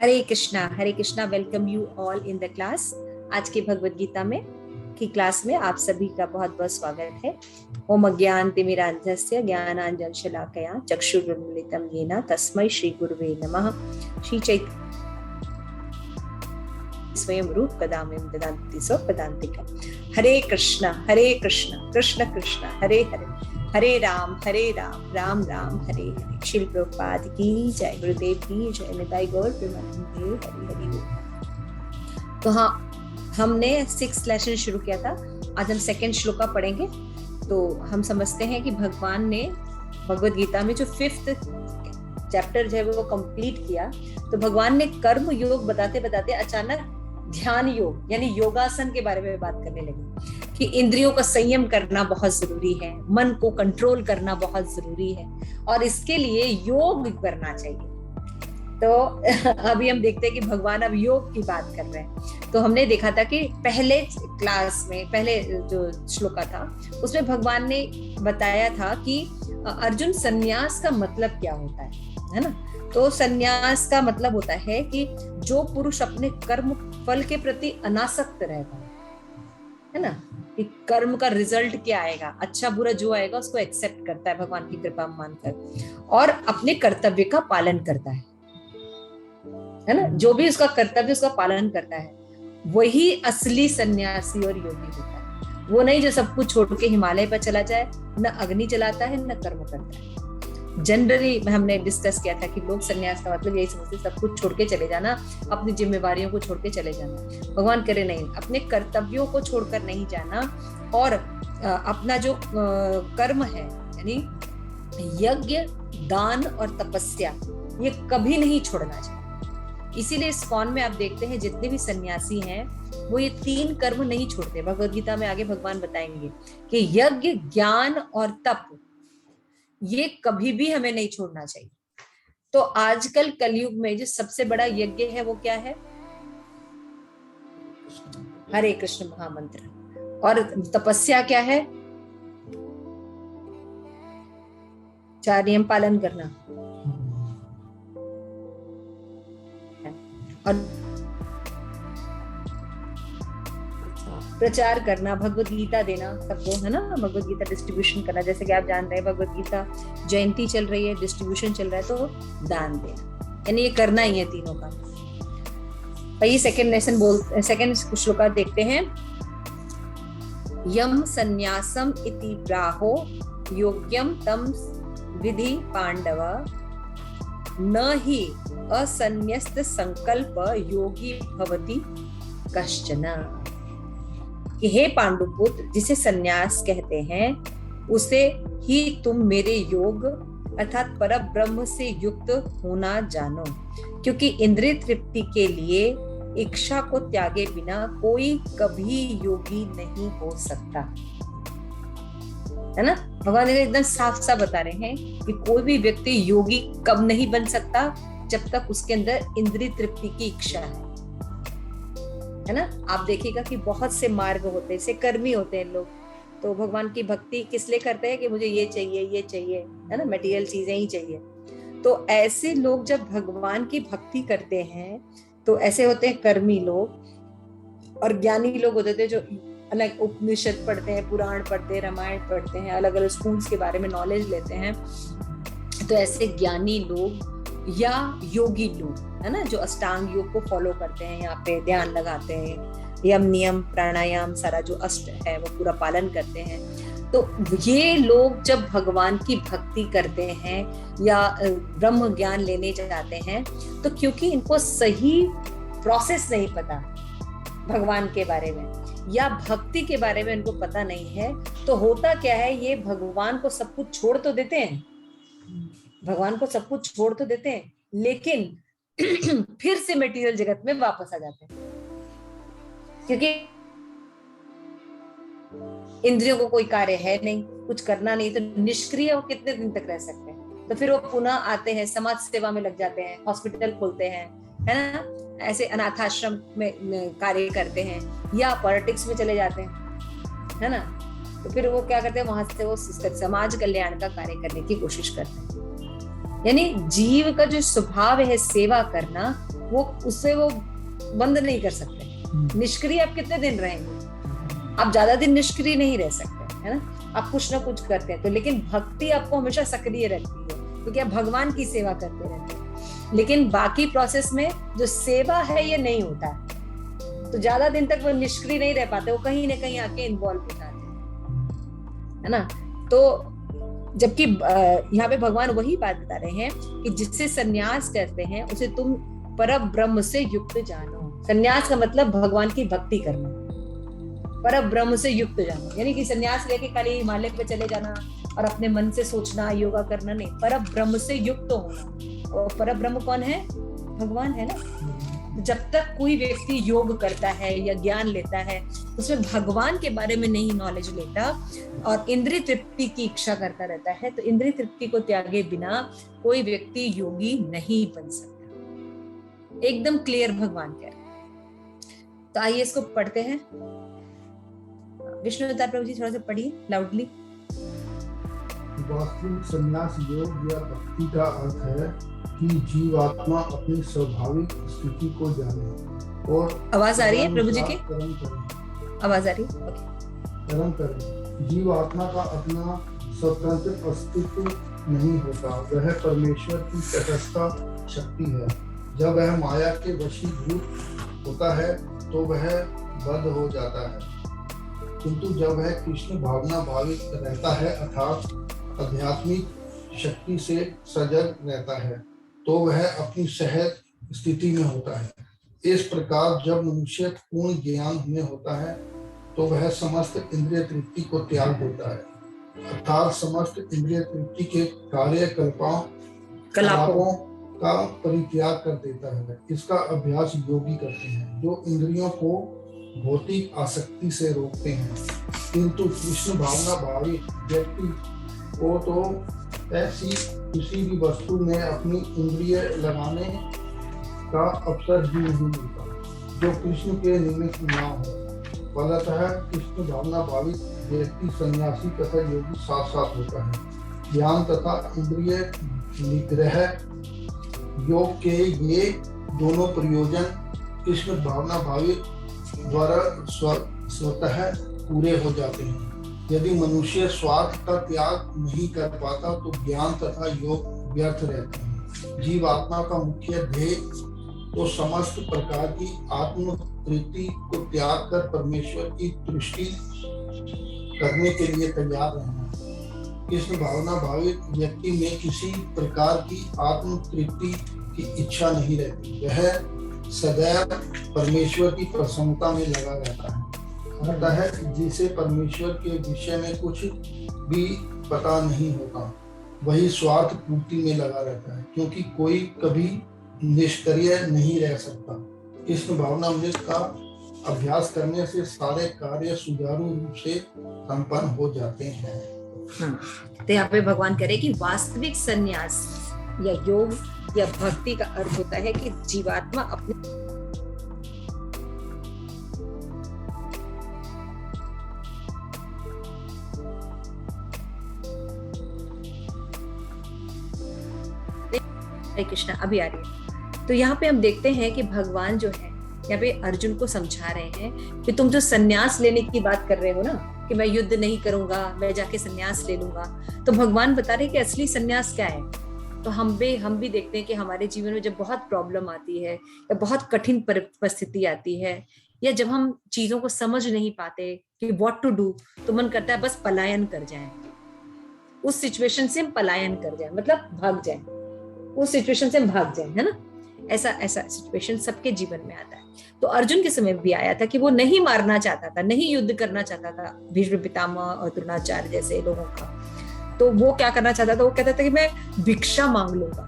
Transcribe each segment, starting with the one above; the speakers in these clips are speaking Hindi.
Hare Krishna. Welcome you all in the class. आज के भगवत गीता में की क्लास में आप सभी का बहुत बहुत स्वागत है। ओम अज्ञानतिमिरान्धस्य ज्ञानाञ्जनशलाकया चक्षुरुन्मीलितं येन तस्मै श्री गुरुवे नमः। श्री चैतन्य स्वयं रूप कदामयं ददाति स्वपदान्तिकम्। हरे कृष्णा कृष्ण कृष्ण हरे हरे, हरे राम राम राम हरे हरे। श्री प्रभुपाद की जय, गुरुदेव की जय, निताई गौर प्रेमानंदे हरि हरि। तो हाँ, हमने 6th लेसन शुरू किया था। आज हम 2nd श्लोका पढ़ेंगे। तो हम समझते हैं कि भगवान ने भगवत गीता में जो 5th चैप्टर जो है वो कंप्लीट किया, तो भगवान ने कर्म योग बताते बताते अचानक ध्यान योग यानी योगासन के बारे में बात करने लगे कि इंद्रियों का संयम करना बहुत जरूरी है, मन को कंट्रोल करना बहुत जरूरी है और इसके लिए योग करना चाहिए। तो अभी हम देखते हैं कि भगवान अब योग की बात कर रहे हैं। तो हमने देखा था कि पहले क्लास में, पहले जो श्लोका था उसमें भगवान ने बताया था कि अर्जुन संन्यास का मतलब क्या होता है ना। तो संन्यास का मतलब होता है कि जो पुरुष अपने कर्म फल के प्रति अनासक्त रहता है ना, कि कर्म का रिजल्ट क्या आएगा, अच्छा बुरा जो आएगा उसको एक्सेप्ट करता है भगवान की कृपा मानकर और अपने कर्तव्य का पालन करता है ना। जो भी उसका कर्तव्य उसका पालन करता है वही असली सन्यासी और योगी होता है। वो नहीं जो सब कुछ छोड़ के हिमालय पर चला जाए, न अग्नि जलाता है न कर्म करता है। जनरली हमने डिस्कस किया था कि लोग सन्यास का मतलब यही समझते सब कुछ छोड़ के चले जाना, अपनी जिम्मेवारियों को छोड़ के चले जाना। भगवान करे नहीं, अपने कर्तव्यों को छोड़कर नहीं जाना और अपना जो कर्म है यानी यज्ञ, दान और तपस्या, ये कभी नहीं छोड़ना चाहिए। इसीलिए इस्कॉन में आप देखते हैं जितने भी सन्यासी हैं वो ये 3 कर्म नहीं छोड़ते। भगवद गीता में आगे भगवान बताएंगे कि यज्ञ, ज्ञान और तप ये कभी भी हमें नहीं छोड़ना चाहिए। तो आजकल कलयुग में जो सबसे बड़ा यज्ञ है वो क्या है? हरे कृष्ण महामंत्र। और तपस्या क्या है? 4 नियम पालन करना और प्रचार करना, भगवत गीता देना सबको, है ना। भगवत गीता डिस्ट्रीब्यूशन करना, जैसे कि आप जान रहे हैं भगवत गीता जयंती चल रही है, डिस्ट्रीब्यूशन चल रहा है, तो दान देना, यानी ये करना ही है तीनों का। भाई सेकंड श्लोका देखते हैं। यम संन्यासम इति प्राहो योग्यम तम विधि पांडव न ही असन्न्यस्त संकल्प योगी भवति कश्चन। कि हे पांडुपुत्र, जिसे सन्यास कहते हैं उसे ही तुम मेरे योग अर्थात परब्रह्म से युक्त होना जानो, क्योंकि इंद्रिय तृप्ति के लिए इच्छा को त्यागे बिना कोई कभी योगी नहीं हो सकता, है ना। भगवान एकदम साफ साफ बता रहे हैं कि कोई भी व्यक्ति योगी कब नहीं बन सकता, जब तक उसके अंदर इंद्रिय तृप्ति की इच्छा है ना। आप देखिएगा कि बहुत से मार्ग होते हैं, से कर्मी होते हैं लोग, तो भगवान की भक्ति किस लिए करते हैं कि मुझे ये चाहिए, है ना, मटेरियल चीजें ही चाहिए। तो ऐसे लोग जब भगवान की भक्ति करते हैं तो ऐसे होते हैं कर्मी लोग। और ज्ञानी लोग होते थे जो अलग उपनिषद पढ़ते हैं, पुराण पढ़ते हैं, रामायण पढ़ते हैं, अलग अलग स्कूल्स के बारे में नॉलेज लेते हैं। तो ऐसे ज्ञानी लोग या योगी लोग, है ना, जो अष्टांग योग को फॉलो करते हैं, यहाँ पे ध्यान लगाते हैं, यम नियम प्राणायाम सारा जो अष्ट है वो पूरा पालन करते हैं। तो ये लोग जब भगवान की भक्ति करते हैं या ब्रह्म ज्ञान लेने जाते हैं, तो क्योंकि इनको सही प्रोसेस नहीं पता भगवान के बारे में या भक्ति के बारे में इनको पता नहीं है, तो होता क्या है, ये भगवान को सब कुछ छोड़ तो देते हैं, लेकिन फिर से मटेरियल जगत में वापस आ जाते हैं, क्योंकि इंद्रियों को कोई कार्य है नहीं, कुछ करना नहीं, तो निष्क्रिय वो कितने दिन तक रह सकते हैं। तो फिर वो पुनः आते हैं, समाज सेवा में लग जाते हैं, हॉस्पिटल खोलते हैं, है ना, ऐसे अनाथाश्रम में कार्य करते हैं या पॉलिटिक्स में चले जाते हैं, है ना। तो फिर वो क्या करते हैं, वहां से वो समाज कल्याण का कार्य करने की कोशिश करते हैं। यानी जीव का जो स्वभाव है सेवा करना, वो उससे वो बंद नहीं कर सकते। निष्क्रिय आप कितने दिन रहेंगे? आप ज्यादा दिन निष्क्रिय नहीं रह सकते, है ना। आप कुछ ना कुछ करते हैं तो, लेकिन भक्ति आपको हमेशा सक्रिय रखती है क्योंकि आप भगवान की सेवा करते रहते हैं। लेकिन बाकी प्रोसेस में जो सेवा है ये नहीं होता है, तो ज्यादा दिन तक वो निष्क्रिय नहीं रह पाते, वो कहीं ना कहीं आके इन्वॉल्व हो जाते हैं, है ना। तो जबकि यहाँ पे भगवान वही बात बता रहे हैं कि जिससे संन्यास करते हैं उसे तुम पर ब्रह्म से युक्त जानो। संन्यास का मतलब भगवान की भक्ति करना, पर ब्रह्म से युक्त जानो, यानी कि संन्यास लेके खाली हिमालय पे चले जाना और अपने मन से सोचना, योगा करना नहीं, पर ब्रह्म से युक्त होना। और पर ब्रह्म कौन है? भगवान है ना। जब तक कोई व्यक्ति योग करता है या ज्ञान लेता है, उसमें भगवान के बारे में नहीं नॉलेज लेता और इंद्रिय तृप्ति की इच्छा करता रहता है, तो इंद्रिय तृप्ति को त्यागे बिना कोई व्यक्ति योगी नहीं बन सकता। एकदम क्लियर भगवान कह रहे हैं। तो आइए इसको पढ़ते हैं। विष्णु अवतार प्रभु जी थोड़ा सा पढ़िए लाउडली। वास्तविक संन्यास योग या भक्ति का अर्थ है कि जीवात्मा अपनी स्वाभाविक स्थिति को जाने और आवाज आ रही है प्रभु जी की? आवाज आ रही है? कर्म करें। जीवात्मा का अपना स्वतंत्र अस्तित्व नहीं होता, वह परमेश्वर की तटस्थ शक्ति है। जब वह माया के वशीभूत होता है तो वह बद्ध हो जाता है, किंतु जब वह कृष्ण भावना भावित रहता है अर्थात आध्यात्मिक शक्ति से सजग रहता है, तो वह अपनी सहज स्थिति में होता है। इस प्रकार जब मनुष्य पूर्ण ज्ञान में होता है तो वह समस्त इंद्रिय तृप्ति को त्याग देता है, अर्थात समस्त इंद्रिय तृप्ति के कार्यकलापों का परित्याग कर देता है। इसका अभ्यास योगी करते हैं जो इंद्रियों को भौतिक आसक्ति से रोकते हैं, किंतु कृष्ण भावना भावी व्यक्ति को तो ऐसी किसी भी वस्तु में अपनी इंद्रिय लगाने का अवसर भी नहीं मिलता जो कृष्ण के निमित्त न हो। फलतः कृष्ण भावना भावी व्यक्ति सन्यासी तथा योगी साथ साथ होता है। ज्ञान तथा इंद्रिय निग्रह योग के ये दोनों प्रयोजन कृष्ण भावना भावी द्वारा स्वतः पूरे हो जाते हैं। यदि मनुष्य स्वार्थ का त्याग नहीं कर पाता तो ज्ञान तथा योग व्यर्थ रहते हैं। जीवात्मा का मुख्य ध्येय तो समस्त प्रकार की आत्म तृप्ति को त्याग कर परमेश्वर की तुष्टि करने के लिए तैयार रहना। कृष्ण भावना भावित व्यक्ति में किसी प्रकार की आत्म तृप्ति की इच्छा नहीं रहती, वह सदैव परमेश्वर की प्रसन्नता में लगा रहता है। जिसे परमेश्वर के विषय में कुछ भी पता नहीं होता वही स्वार्थ पूर्ति में लगा रहता है, क्योंकि कोई कभी निष्क्रिय नहीं रह सकता। कृष्ण भावनामृत का अभ्यास करने से सारे कार्य सुचारू रूप से संपन्न हो जाते हैं। तो यहाँ पे भगवान कह रहे कि वास्तविक संन्यास या योग या भक्ति का अर्थ होता है कि जीवात्मा अपने कृष्णा अभी आ रही है। तो यहाँ पे हम देखते हैं कि भगवान जो है यहाँ पे अर्जुन को समझा रहे हैं कि तुम जो संन्यास लेने की बात कर रहे हो ना, कि मैं युद्ध नहीं करूंगा, मैं जाके संन्यास ले लूंगा, तो भगवान बता रहे हैं कि असली संन्यास क्या है। तो हम भी देखते हैं कि हमारे जीवन में जब बहुत प्रॉब्लम आती है या बहुत कठिन परिस्थिति आती है या जब हम चीजों को समझ नहीं पाते कि व्हाट टू डू, तो मन करता है बस पलायन कर जाए, उस सिचुएशन से हम पलायन कर जाए, मतलब भाग जाए, उस सिचुएशन से हम भाग जाए, है ना। ऐसा सिचुएशन सबके जीवन में आता है। तो अर्जुन के समय भी आया था कि वो नहीं मारना चाहता था, नहीं युद्ध करना चाहता था भीष्म पितामह और द्रोणाचार्य जैसे लोगों का। तो वो क्या करना चाहता था, वो कहता था कि मैं भिक्षा मांग लूंगा,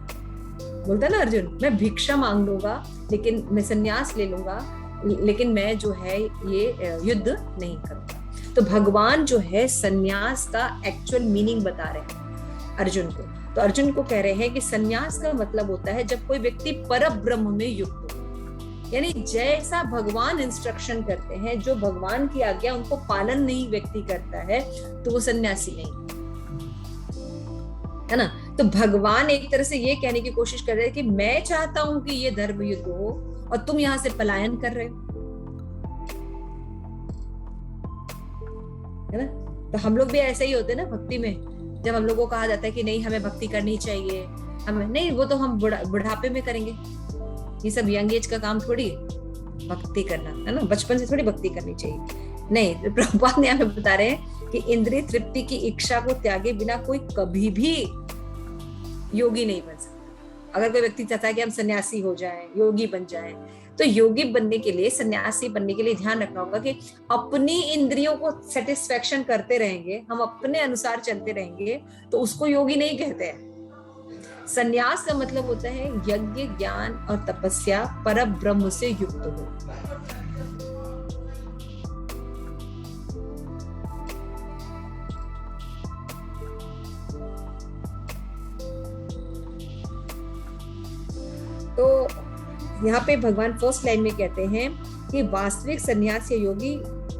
बोलता ना अर्जुन, मैं भिक्षा मांग लूंगा, लेकिन मैं संन्यास ले लूंगा, लेकिन मैं जो है ये युद्ध नहीं करूंगा। तो भगवान जो है संन्यास का एक्चुअल मीनिंग बता रहे हैं अर्जुन को। तो अर्जुन को कह रहे हैं कि संन्यास का मतलब होता है जब कोई व्यक्ति परब्रह्म में युक्त हो, यानी जैसा भगवान इंस्ट्रक्शन करते हैं, जो भगवान की आज्ञा उनको पालन नहीं व्यक्ति करता है, तो वो सन्यासी नहीं है ना। तो भगवान एक तरह से ये कहने की कोशिश कर रहे हैं कि मैं चाहता हूं कि ये धर्म युद्ध हो और तुम यहां से पलायन कर रहे हो, है ना। तो हम लोग भी ऐसे ही होते हैं ना भक्ति में, जब हम लोगों को कहा जाता है कि नहीं हमें भक्ति करनी चाहिए, हमें नहीं, वो तो हम बुढ़ापे में करेंगे, ये सब यंग एज का काम थोड़ी है भक्ति करना, है ना। बचपन से थोड़ी भक्ति करनी चाहिए। नहीं, प्रभुपाद ने हमें बता रहे हैं कि इंद्रिय तृप्ति की इच्छा को त्यागे बिना कोई कभी भी योगी नहीं बन सकता। अगर कोई व्यक्ति चाहता है कि हम सन्यासी हो जाएं, योगी बन जाएं, तो योगी बनने के लिए, सन्यासी बनने के लिए ध्यान रखना होगा कि अपनी इंद्रियों को सेटिस्फेक्शन करते रहेंगे, हम अपने अनुसार चलते रहेंगे, तो उसको योगी नहीं कहते हैं। सन्यास का मतलब होता है यज्ञ, ज्ञान और तपस्या पर ब्रह्म से युक्त हो। तो यहाँ पे भगवान फर्स्ट लाइन में कहते हैं कि वास्तविक सन्यास या योगी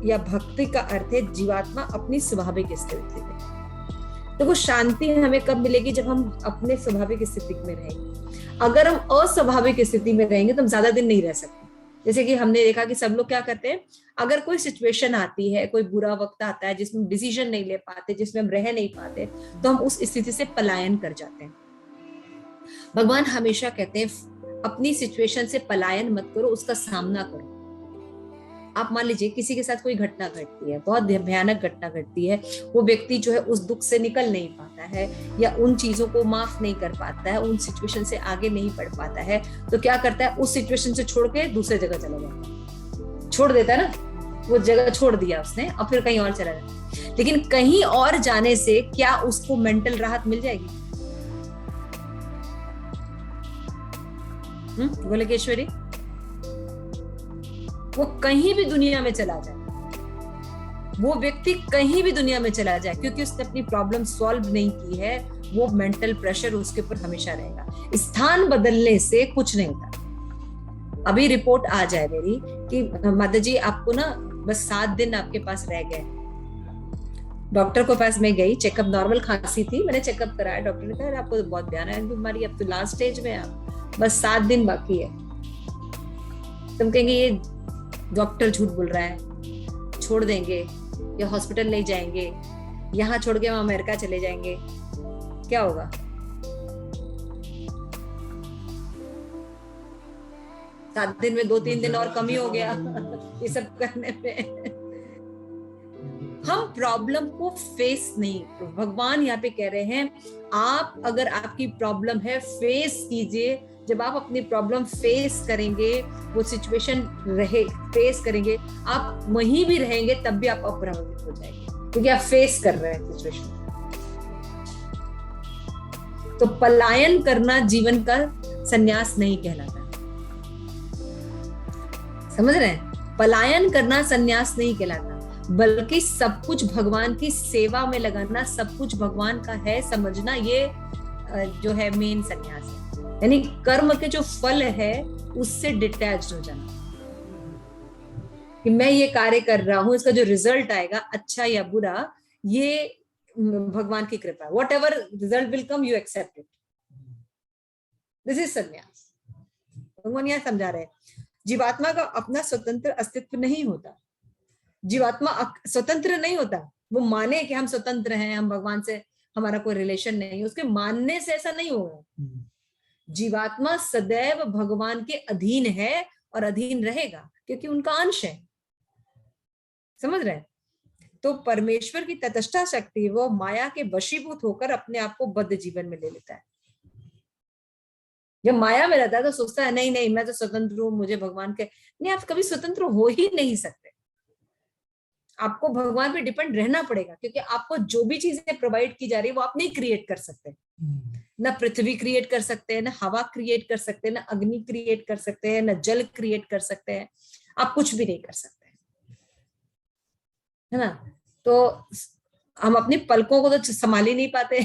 या भक्ति का अर्थ है जीवात्मा अपनी स्वाभाविक स्थिति में। देखो, शांति हमें कब मिलेगी? जब हम अपने स्वाभाविक स्थिति में रहेंगे। अगर हम अस्वाभाविक स्थिति में रहेंगे तो हम ज्यादा दिन नहीं रह सकते। जैसे कि हमने देखा कि सब लोग क्या करते हैं, अगर कोई सिचुएशन आती है, कोई बुरा वक्त आता है जिसमें डिसीजन नहीं ले पाते, जिसमें हम रह नहीं पाते, तो हम उस स्थिति से पलायन कर जाते हैं। भगवान हमेशा कहते हैं अपनी सिचुएशन से पलायन मत करो, उसका सामना करो। आप मान लीजिए किसी के साथ कोई घटना घटती है, बहुत भयानक घटना घटती है, वो व्यक्ति जो है उस दुख से निकल नहीं पाता है या उन चीजों को माफ नहीं कर पाता है, उन सिचुएशन से आगे नहीं बढ़ पाता है, तो क्या करता है, उस सिचुएशन से छोड़ के दूसरे जगह चला जाता है, छोड़ देता है ना, वो जगह छोड़ दिया उसने और फिर कहीं और चला जाता। लेकिन कहीं और जाने से क्या उसको मेंटल राहत मिल जाएगी? गोलकेश्वरी, वो कहीं भी दुनिया में चला जाए, वो व्यक्ति कहीं भी दुनिया में चला जाए, क्योंकि उसने अपनी प्रॉब्लम सॉल्व नहीं की है, वो मेंटल प्रेशर उसके ऊपर हमेशा रहेगा। स्थान बदलने से कुछ नहीं होता। अभी रिपोर्ट आ जाए मेरी कि माता जी आपको ना बस 7 दिन आपके पास रह गए। डॉक्टर के पास मैं गई, चेकअप, नॉर्मल खांसी थी, मैंने चेकअप कराया, डॉक्टर ने कहा आपको तो बहुत भयानक बीमारी, अब तो लास्ट स्टेज में आप, बस 7 दिन बाकी है। तुम कहेंगे ये डॉक्टर झूठ बोल रहा है, छोड़ देंगे या हॉस्पिटल नहीं जाएंगे, यहाँ छोड़ के हम अमेरिका चले जाएंगे, क्या होगा? 7 दिन में 2-3 दिन और कमी हो गया ये सब करने में। हम प्रॉब्लम को फेस नहीं, भगवान यहाँ पे कह रहे हैं आप अगर आपकी प्रॉब्लम है फेस कीजिए। जब आप अपनी प्रॉब्लम फेस करेंगे, वो सिचुएशन रहे फेस करेंगे, आप वहीं भी रहेंगे तब भी आप अप्रभावित हो जाएंगे, क्योंकि आप फेस कर रहे हैं सिचुएशन। तो पलायन करना जीवन का संन्यास नहीं कहलाता। समझ रहे हैं? पलायन करना संन्यास नहीं कहलाता, बल्कि सब कुछ भगवान की सेवा में लगाना, सब कुछ भगवान का है समझना, ये जो है मेन संन्यास है। यानी कर्म के जो फल है उससे डिटैच्ड हो जाना, कि मैं ये कार्य कर रहा हूं, इसका जो रिजल्ट आएगा अच्छा या बुरा, ये भगवान की कृपा है। Whatever result will come, you accept it. This is sannyas. भगवान यह समझा रहे हैं जीवात्मा का अपना स्वतंत्र अस्तित्व नहीं होता। जीवात्मा स्वतंत्र नहीं होता। वो माने कि हम स्वतंत्र हैं, हम भगवान से हमारा कोई रिलेशन नहीं, उसके मानने से ऐसा नहीं होगा। जीवात्मा सदैव भगवान के अधीन है और अधीन रहेगा, क्योंकि उनका अंश है। समझ रहे हैं? तो परमेश्वर की तटस्था शक्ति, वो माया के वशीभूत होकर अपने आप को बद्ध जीवन में ले लेता है। जब माया में रहता है तो सोचता है नहीं नहीं मैं तो स्वतंत्र हूं, मुझे भगवान के, नहीं, आप कभी स्वतंत्र हो ही नहीं सकते। आपको भगवान पे डिपेंड रहना पड़ेगा, क्योंकि आपको जो भी चीजें प्रोवाइड की जा रही है वो आप नहीं क्रिएट कर सकते। ना पृथ्वी क्रिएट कर सकते हैं, ना हवा क्रिएट कर सकते हैं, ना अग्नि क्रिएट कर सकते हैं, ना जल क्रिएट कर सकते हैं। आप कुछ भी नहीं कर सकते, है ना। तो हम अपनी पलकों को तो संभाल ही नहीं पाते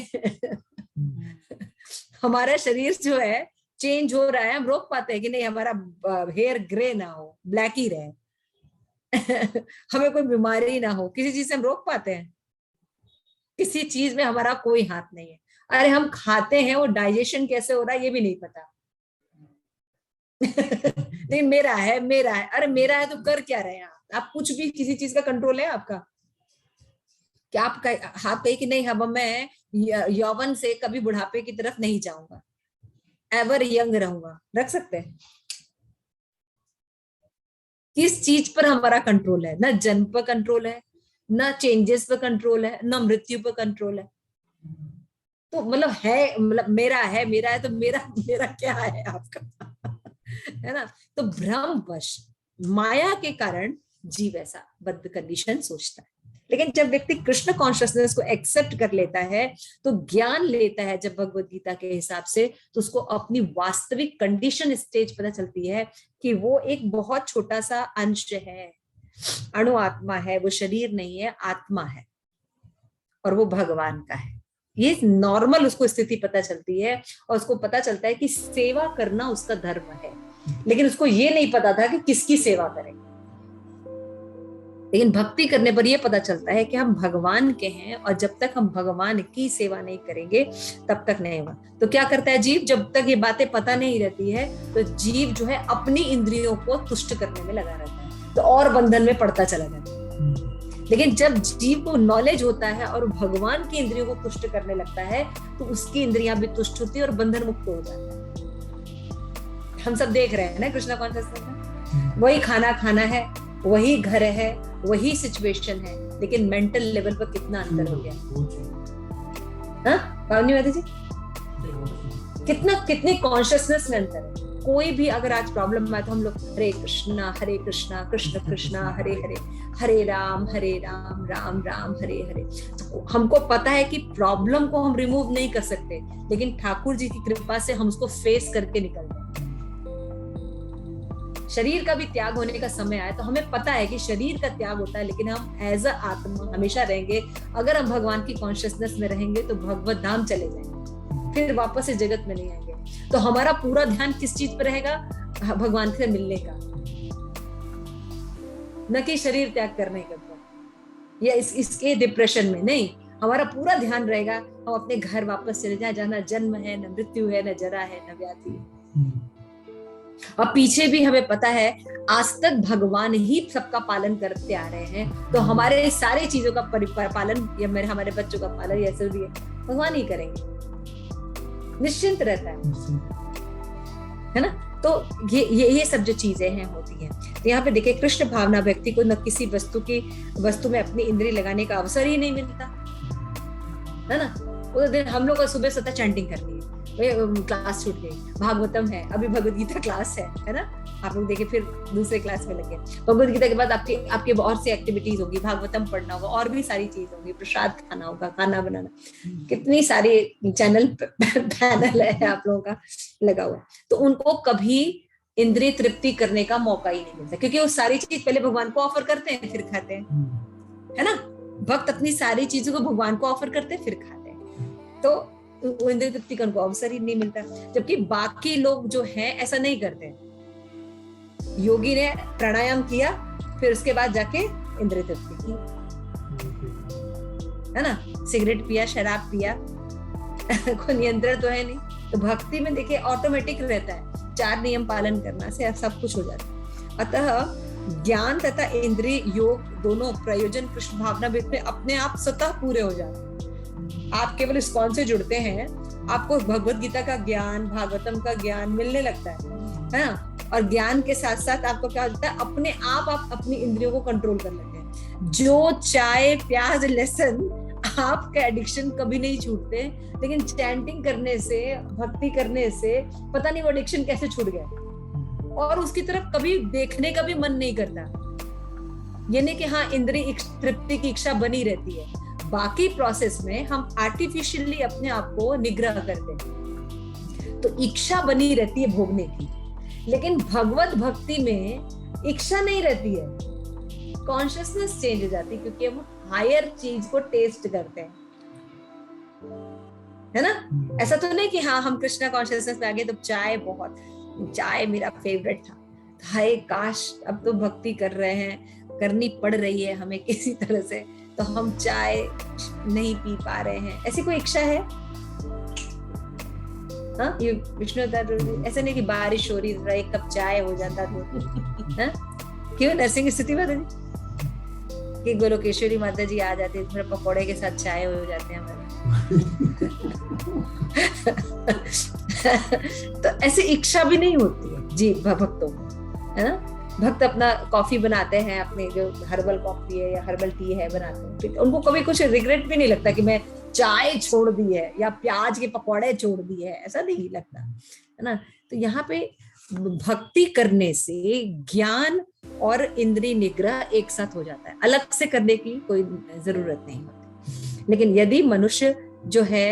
हमारा शरीर जो है चेंज हो रहा है, हम रोक पाते हैं कि नहीं हमारा हेयर ग्रे ना हो, ब्लैक ही रहे हमें कोई बीमारी ना हो, किसी चीज से हम रोक पाते हैं? किसी चीज में हमारा कोई हाथ नहीं है। अरे हम खाते हैं, वो डाइजेशन कैसे हो रहा है ये भी नहीं पता। नहीं मेरा है, मेरा है, अरे मेरा है तो कर क्या रहे हैं आप कुछ भी किसी चीज का कंट्रोल है आपका? क्या आप कहे कि नहीं, अब मैं यौवन से कभी बुढ़ापे की तरफ नहीं जाऊंगा, एवर यंग रहूंगा, रख सकते हैं? किस चीज पर हमारा कंट्रोल है? ना जन्म पर कंट्रोल है, ना चेंजेस पर कंट्रोल है, ना मृत्यु पर कंट्रोल है। तो मतलब है, मतलब मेरा है, मेरा है तो मेरा मेरा क्या है आपका? है ना? तो भ्रमवश माया के कारण जीव ऐसा बद्ध कंडीशन सोचता है। लेकिन जब व्यक्ति कृष्ण कॉन्शियसनेस को एक्सेप्ट कर लेता है, तो ज्ञान लेता है जब भगवत गीता के हिसाब से, तो उसको अपनी वास्तविक कंडीशन स्टेज पता चलती है कि वो एक बहुत छोटा सा अंश है, अणु आत्मा है, वो शरीर नहीं है, आत्मा है और वो भगवान का है। ये नॉर्मल उसको स्थिति पता चलती है और उसको पता चलता है कि सेवा करना उसका धर्म है। लेकिन उसको ये नहीं पता था कि किसकी सेवा करें। लेकिन भक्ति करने पर यह पता चलता है कि हम भगवान के हैं और जब तक हम भगवान की सेवा नहीं करेंगे तब तक नहीं होगा। तो क्या करता है जीव? जब तक ये बातें पता नहीं रहती है तो जीव जो है अपनी इंद्रियों को तुष्ट करने में लगा रहता है, तो और बंधन में पड़ता चला जाता है। लेकिन जब जीव को नॉलेज होता है और भगवान की इंद्रियों को तुष्ट करने लगता है तो उसकी इंद्रियां भी तुष्ट होती है और बंधन मुक्त हो जाता है। हम सब देख रहे हैं ना कृष्णा कॉन्शियसनेस में, वही खाना खाना है, वही घर है, वही सिचुएशन है, लेकिन मेंटल लेवल पर कितना अंतर हो गया। हाँ पावनी माता जी, कितनी कॉन्शियसनेस में अंतर है। कोई भी अगर आज प्रॉब्लम आए तो हम लोग हरे कृष्णा कृष्ण कृष्णा हरे हरे, हरे राम राम राम हरे हरे। तो हमको पता है कि प्रॉब्लम को हम रिमूव नहीं कर सकते, लेकिन ठाकुर जी की कृपा से हम उसको फेस करके निकल गए। शरीर का भी त्याग होने का समय आया तो हमें पता है कि शरीर का त्याग होता है, लेकिन हम एज अ आत्मा हमेशा रहेंगे। अगर हम भगवान की कॉन्शियसनेस में रहेंगे तो भगवत धाम चले जाएंगे, फिर वापस इस जगत में नहीं आएंगे। तो हमारा पूरा ध्यान किस चीज पर रहेगा? भगवान से मिलने का, न कि शरीर त्याग करने का या इसके डिप्रेशन में नहीं। हमारा पूरा ध्यान रहेगा हम अपने घर वापस चले जाए, जहाँ न जन्म है, न मृत्यु है, न जरा है, न व्याधि है। और पीछे भी हमें पता है आज तक भगवान ही सबका पालन करते आ रहे हैं, तो हमारे सारी चीजों का पालन या हमारे बच्चों का पालन या ऐसे भी भगवान ही करेंगे, निश्चिंत रहता है ना। तो ये सब जो चीजें हैं होती हैं। तो यहाँ पे देखिए कृष्ण भावना व्यक्ति को न किसी वस्तु में अपनी इंद्रिय लगाने का अवसर ही नहीं मिलता है ना। उस दिन हम लोग को सुबह सतत चैंटिंग करनी है, क्लास छूट गई, भागवतम है, अभी भगवत गीता क्लास है ना। आप लोग देखिए फिर दूसरे क्लास में लगे, भगवत गीता के बाद आपके बहुत सी एक्टिविटीज होगी, भागवतम पढ़ना होगा, और भी सारी चीज होगी, प्रसाद खाना होगा, खाना बनाना, कितनी सारी चैनल पैनल है आप लोगों का लगा हुआ। तो उनको कभी इंद्रिय तृप्ति करने का मौका ही नहीं मिलता, क्योंकि वो सारी चीज पहले भगवान को ऑफर करते हैं फिर खाते हैं, है ना। भक्त अपनी सारी चीजों को भगवान को ऑफर करते हैं फिर खाते हैं, तो वो इंद्रिय तृप्ति का उनको अवसर ही नहीं मिलता। जबकि बाकी लोग जो हैं ऐसा नहीं करते। योगी ने प्राणायाम किया, फिर उसके बाद जाके इंद्रिय तृप्ति की, है ना। सिगरेट पिया, शराब पिया, कोई नियंत्रण तो है नहीं। तो भक्ति में देखिए ऑटोमेटिक रहता है, 4 नियम पालन करना से सब कुछ हो जाता है। अतः ज्ञान तथा इंद्रिय योग दोनों प्रयोजन कृष्ण भावना में अपने आप स्वतः पूरे हो जाते हैं। आप केवल स्कॉन से जुड़ते हैं, आपको भगवत गीता का ज्ञान, भागवतम का ज्ञान मिलने लगता है ना। और ज्ञान के साथ साथ आपको क्या होता है, अपने आप अपनी इंद्रियों को कंट्रोल कर लेते हैं। जो चाय प्याज लहसुन आपका एडिक्शन कभी नहीं छूटते, लेकिन चैंटिंग करने से, भक्ति करने से पता नहीं वो एडिक्शन कैसे छूट गया और उसकी तरफ कभी देखने का भी मन नहीं करता। ये नहीं कि हाँ इंद्रिय तृप्ति की इच्छा बनी रहती है, बाकी प्रोसेस में हम आर्टिफिशियली अपने आप को निग्रह करते हैं, तो इच्छा बनी रहती है भोगने की। लेकिन भगवत भक्ति में इच्छा नहीं रहती है, कॉन्शियसनेस चेंज हो जाती है, क्योंकि हम हायर चीज को टेस्ट करते हैं, है ना। ऐसा तो नहीं कि हाँ हम कृष्णा कॉन्शियसनेस में आ गए तो चाय मेरा फेवरेट था, हाय काश अब तो भक्ति कर रहे हैं, करनी पड़ रही है हमें किसी तरह से, तो हम चाय नहीं पी पा रहे हैं, ऐसी कोई इच्छा है? हाँ, ये विष्णु अवतार ऐसा नहीं कि बारिश हो रही थोड़ा एक कप चाय हो जाता तो हाँ? क्यों नरसिंह स्थिति माता जी कि गोलोकेश्वरी माता जी आ जाती है, थोड़ा पकौड़े के साथ चाय हो जाते हैं हमारे तो ऐसी इच्छा भी नहीं होती है जी भक्तों को, है ना। भक्त अपना कॉफी बनाते हैं, अपने जो हर्बल कॉफी है या हर्बल टी है बनाते हैं, उनको कभी कुछ रिग्रेट भी नहीं लगता कि मैं चाय छोड़ दी है या प्याज के पकौड़े छोड़ दिए है, ऐसा नहीं लगता, है ना। तो यहाँ पे भक्ति करने से ज्ञान और इंद्रिय निग्रह एक साथ हो जाता है, अलग से करने की कोई जरूरत नहीं होती। लेकिन यदि मनुष्य जो है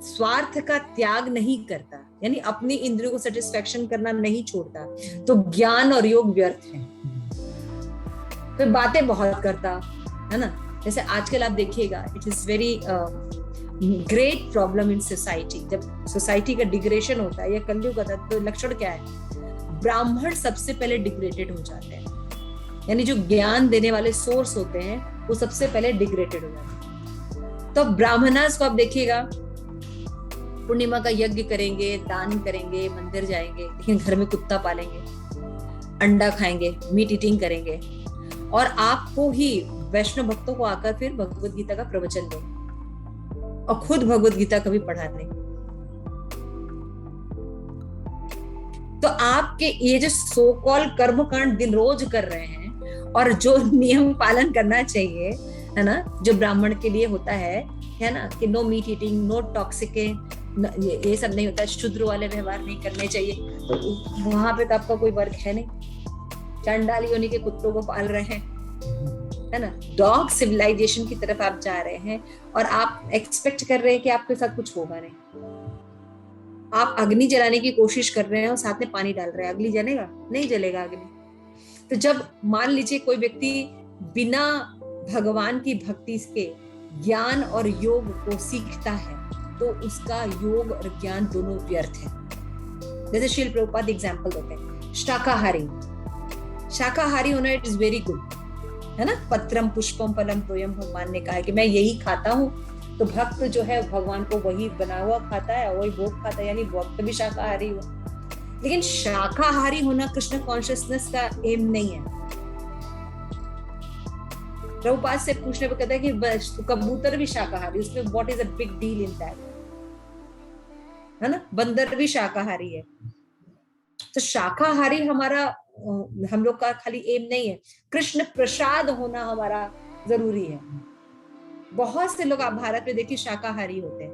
स्वार्थ का त्याग नहीं करता, यानी अपनी इंद्रियों को सेटिस्फेक्शन करना नहीं छोड़ता, तो ज्ञान और योग व्यर्थ है। फिर बातें बहुत करता, है ना। जैसे आजकल आप देखिएगा, it is very great problem in society. जब सोसाइटी का डिग्रेडेशन होता है या कलयुग का, तो लक्षण क्या है? ब्राह्मण सबसे पहले डिग्रेडेड हो जाते हैं, यानी जो ज्ञान देने वाले सोर्स होते हैं वो सबसे पहले डिग्रेडेड हो जाते हैं। तो ब्राह्मणास को आप देखिएगा, पूर्णिमा का यज्ञ करेंगे, दान करेंगे, मंदिर जाएंगे, लेकिन घर में कुत्ता पालेंगे, अंडा खाएंगे, मीट ईटिंग करेंगे, और आपको ही वैष्णव भक्तों को आकर फिर भगवत गीता का प्रवचन देंगे और खुद भगवत गीता कभी पढ़ा नहीं। तो आपके ये जो सो कॉल कर्मकांड दिन रोज कर रहे हैं और जो नियम पालन करना चाहिए, है ना, जो ब्राह्मण के लिए होता है ना, कि no meat eating, no toxic, ये सब नहीं होता, शूद्र वाले व्यवहार नहीं करने चाहिए, तो वहां पे तो आपका कोई वर्ग है नहीं। चंडाली होने के कुत्तों को पाल रहे हैं, है ना, डॉग सिविलाइजेशन की तरफ आप जा रहे हैं, और आप एक्सपेक्ट कर रहे हैं कि आपके साथ कुछ होगा नहीं। आप अग्नि जलाने की कोशिश कर रहे हैं और साथ में पानी डाल रहे हैं, अग्नि जलेगा? नहीं जलेगा अग्नि। तो जब मान लीजिए कोई व्यक्ति बिना भगवान की भक्ति के ज्ञान और योग को सीखता है, तो उसका योग और ज्ञान दोनों व्यर्थ है। जैसे श्रील प्रभुपाद एग्जाम्पल देते हैं, शाकाहारी होना इट इज वेरी गुड, है ना। पत्रम पुष्पम फलम तोयम, भगवान ने कहा है कि मैं यही खाता हूँ, तो भक्त जो है भगवान को वही बना हुआ खाता है, वही भोग खाता है, यानी भक्त भी शाकाहारी हुआ। लेकिन शाकाहारी होना कृष्ण कॉन्शियसनेस का एम नहीं है। प्रभुपाद से पूछने पर कहता है कि कबूतर भी शाकाहारी, उसमें what is a big deal in that, है ना। बंदर भी शाकाहारी है। तो शाकाहारी हमारा, हम लोग का खाली एम नहीं है, कृष्ण प्रसाद होना हमारा जरूरी है। बहुत से लोग आप भारत में देखिए शाकाहारी होते हैं,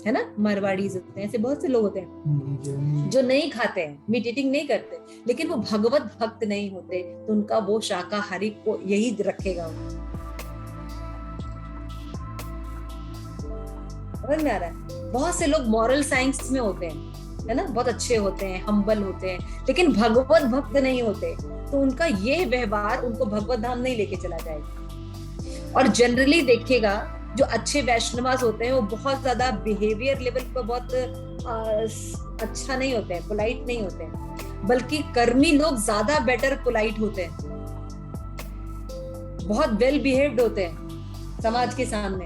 है ना, मारवाड़ीज होते हैं, ऐसे बहुत से लोग होते हैं जो नहीं खाते हैं, मीट ईटिंग नहीं करते, लेकिन वो भगवत भक्त नहीं होते, तो उनका वो शाकाहारी को यही रखेगा। समझ में आ रहा है? बहुत से लोग मॉरल साइंस में होते हैं, है ना, बहुत अच्छे होते हैं, हम्बल होते हैं, लेकिन भगवत भक्त नहीं होते, तो उनका ये व्यवहार उनको भगवत धाम नहीं लेके चला जाएगा। और जनरली देखिएगा, जो अच्छे वैष्णवास होते हैं वो बहुत ज्यादा बिहेवियर लेवल पर बहुत अच्छा नहीं होते हैं, पोलाइट नहीं होते हैं, बल्कि कर्मी लोग ज्यादा बेटर पोलाइट होते हैं, बहुत वेल बिहेव्ड होते हैं समाज के सामने,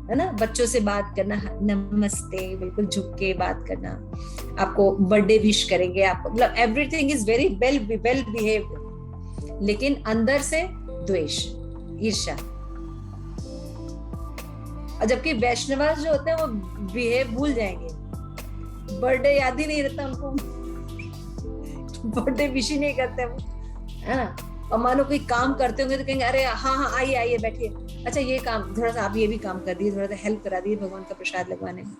है ना। बच्चों से बात करना, नमस्ते, बिल्कुल झुक के बात करना, आपको बर्थडे विश करेंगे, आपको मतलब everything is very well behaved, लेकिन अंदर से द्वेष, ईर्ष्या। और जबकि वैष्णवास जो होते हैं वो बिहेव भूल जाएंगे, बर्थडे याद ही नहीं रहता उनको, बर्थडे विश ही नहीं करते वो, है ना। और मानो कोई काम करते होंगे तो कहेंगे अरे हाँ आइए आइए बैठिए, अच्छा ये काम थोड़ा सा आप ये भी काम कर दिए, थोड़ा सा हेल्प करा दिए भगवान का प्रसाद लगवाने में।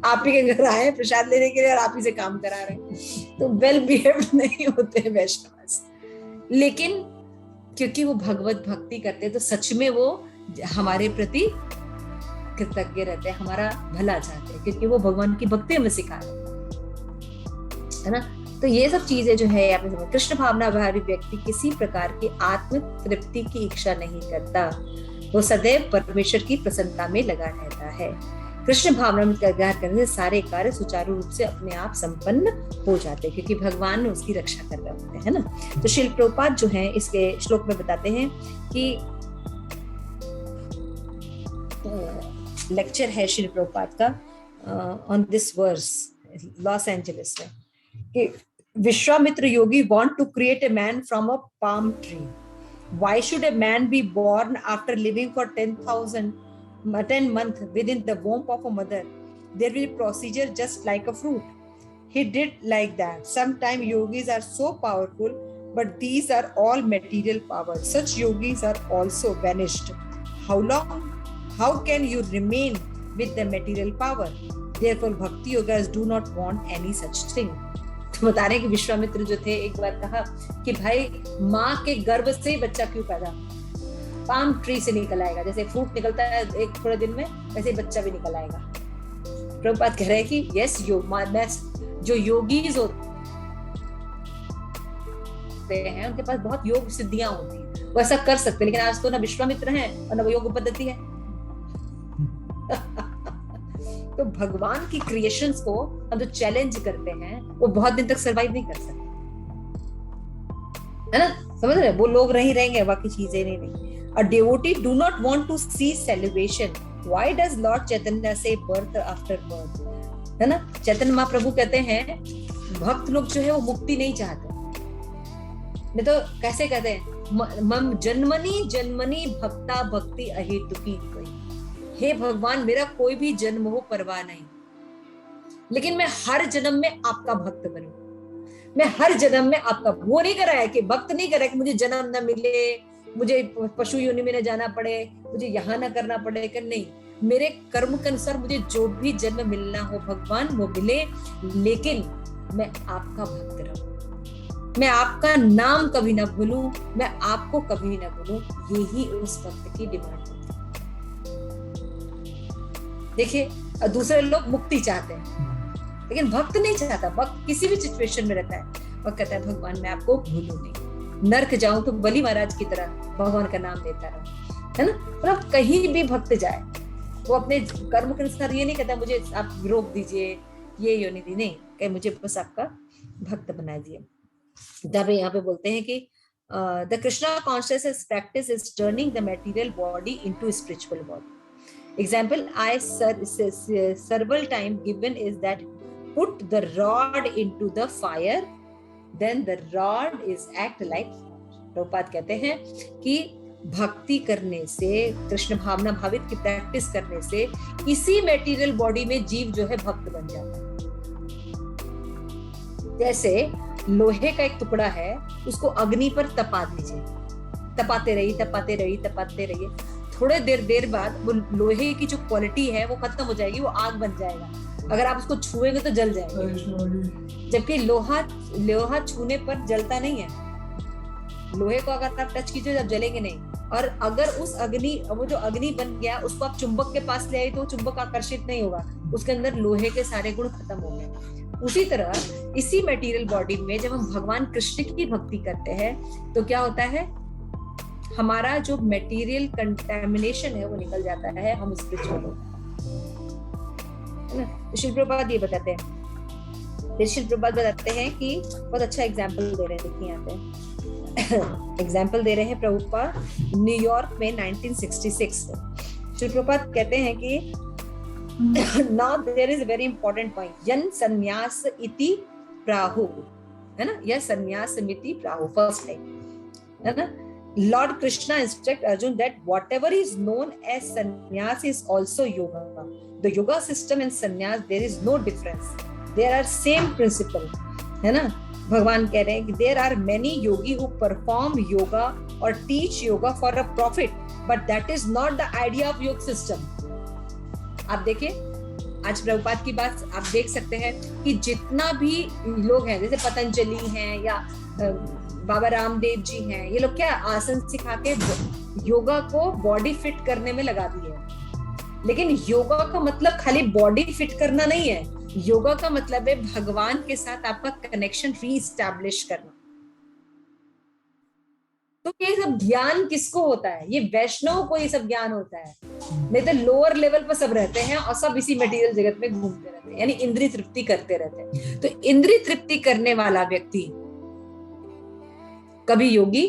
आप ही के घर आए प्रसाद लेने के लिए और आप ही से काम करा रहे हैं, तो वेल बिहेव्ड नहीं होते हैं वैष्णवास। लेकिन क्योंकि वो भगवत भक्ति करते हैं, तो सच में वो हमारे प्रति कृतज्ञ रहते हैं, हमारा भला चाहते हैं, क्योंकि वो भगवान की भक्ति हमें सिखा रहे हैं, है ना। तो ये सब चीजें जो है आपने समझ, कृष्ण भावना भावी व्यक्ति किसी प्रकार की आत्म तृप्ति की इच्छा नहीं करता, वो सदैव परमेश्वर की प्रसन्नता में लगा रहता है। कृष्ण भावना में त्याग करने से सारे कार्य सुचारू रूप से अपने आप संपन्न हो जाते हैं, क्योंकि भगवान ने उसकी रक्षा कर रहे होते हैं, ना। तो श्रील प्रभुपाद जो है इसके श्लोक में बताते हैं कि लेक्चर है श्री प्रभुपाद का on this verse Los Angeles में, कि Vishwamitra yogi want to create a man from a palm tree. Why should a man be born after living for 10 months within the womb of a mother? There will be procedure just like a fruit. He did like that. Sometimes yogis are so powerful, but these are all material powers. Such yogis are also vanished. How long? How can you remain with the material power? Therefore, bhakti yogas do not want any such thing. तो बता रहे हैं कि विश्वामित्र जो थे, एक बार कहा कि भाई माँ के गर्भ से बच्चा क्यों पैदा, पाम ट्री से निकल आएगा, जैसे फ्रूट निकलता है एक थोड़े दिन में, वैसे बच्चा भी निकल आएगा. प्रभुपाद कह रहे हैं कि यस, जो योगीज होते हैं उनके पास बहुत योग सिद्धियां होती हैं, वो ऐसा कर सकते हैं, लेकिन आज तो ना विश्वामित्र हैं और ना वो योग पद्धति है. तो भगवान की क्रिएशंस को हम जो चैलेंज करते हैं वो बहुत दिन तक सरवाइव नहीं कर सकते, है ना, समझ रहे? वो लोग नहीं रहेंगे, बाकी चीजें नहीं. A devotee do not want to see salvation. Why does Lord Chaitanya say birth after birth? है ना, चैतन्य महाप्रभु कहते हैं भक्त लोग जो है वो मुक्ति नहीं चाहते. नहीं तो कैसे कहते हैं, मम जन्मनी जन्मनी भक्ता भक्ति अहेतुकी कोई. हे भगवान, मेरा कोई भी जन्म हो परवाह नहीं, लेकिन मैं हर जन्म में आपका भक्त बनूं. मैं हर जन्म में आपका, वो नहीं करा है कि भक्त नहीं करा है कि मुझे जन्म न मिले, मुझे पशु योनि में न जाना पड़े, मुझे यहाँ न करना पड़े, कि नहीं, मेरे कर्म के अनुसार मुझे जो भी जन्म मिलना हो भगवान वो मिले, लेकिन मैं आपका भक्त रहूं, मैं आपका नाम कभी ना भूलूं, मैं आपको कभी ना भूलूं. यही उस भक्त की डिमांड है. देखिए, दूसरे लोग मुक्ति चाहते हैं, लेकिन भक्त नहीं चाहता. भक्त किसी भी सिचुएशन में रहता है, वह कहता है भगवान मैं आपको भूलूं नहीं, नर्क जाऊं तो बलि महाराज की तरह भगवान का नाम लेता रहूं, है ना. मतलब कहीं भी भक्त जाए वो अपने कर्म के अनुसार ये नहीं कहता मुझे आप रोक दीजिए, ये योनि दी, नहीं, कहे मुझे बस आपका भक्त बना दिए. जब यहाँ पे बोलते हैं कि the Krishna consciousness practice is turning the material body into spiritual body. Example I several time given is that put the rod into the fire, then the rod is act like. Prabhupada कहते हैं कि भक्ति करने से, कृष्ण भावना भावित की प्रैक्टिस करने से इसी मटेरियल बॉडी में जीव जो है भक्त बन जाता है. जैसे लोहे का एक टुकड़ा है, उसको अग्नि पर तपा दीजिए, तपाते रहिए, थोड़े देर बाद वो लोहे की जो क्वालिटी है वो खत्म हो जाएगी, वो आग बन जाएगा. अगर आप उसको छुएंगे तो जल जाएगा, जबकि लोहा छूने पर जलता नहीं है. लोहे को अगर आप टच कीजिए जब जलेंगे नहीं. और अगर वो जो अग्नि बन गया उसको आप चुंबक के पास ले आए तो चुंबक आकर्षित नहीं होगा, उसके अंदर लोहे के सारे गुण खत्म हो गए. उसी तरह इसी मटेरियल बॉडी में जब हम भगवान कृष्ण की भक्ति करते हैं तो क्या होता है, हमारा जो मटेरियल कंटेमिनेशन है वो निकल जाता है, हम स्पिरिचुअल होते हैं. श्री प्रभुपाद ये बताते हैं, श्री प्रभुपाद बताते हैं कि बहुत अच्छा एग्जाम्पल दे रहे हैं. देखिए यहाँ पे एग्जाम्पल दे रहे हैं प्रभुपाद न्यूयॉर्क में 1966. श्री प्रभुपाद कहते हैं कि now there is a very important point, यन संन्यास इति प्राहु, है ना, यह संन्यास मिति प्राहु, फर्स्ट टाइम, है ना. Lord Krishna instructs Arjun that whatever is known as sannyas is also yoga. The yoga system and sannyas, there is no difference. There are same principle, है ना. भगवान कह रहे हैं कि there are many yogi who perform yoga or teach yoga for a profit, but that is not the idea of yoga system. आप देखिए, आज प्रभुपाद की बात आप देख सकते हैं कि जितना भी लोग हैं, जैसे पतंजलि हैं या बाबा रामदेव जी हैं, ये लोग क्या आसन सिखा के योगा को बॉडी फिट करने में लगा दिए. लेकिन योगा का मतलब खाली बॉडी फिट करना नहीं है, योगा का मतलब है भगवान के साथ आपका कनेक्शन रीइस्टैब्लिश करना. तो ये सब ज्ञान किसको होता है? ये वैष्णव को ये सब ज्ञान होता है, नहीं तो लोअर लेवल पर सब रहते हैं और सब इसी मटेरियल जगत में घूमते रहते हैं, यानी इंद्रिय तृप्ति करते रहते हैं. तो इंद्रिय तृप्ति करने वाला व्यक्ति कभी योगी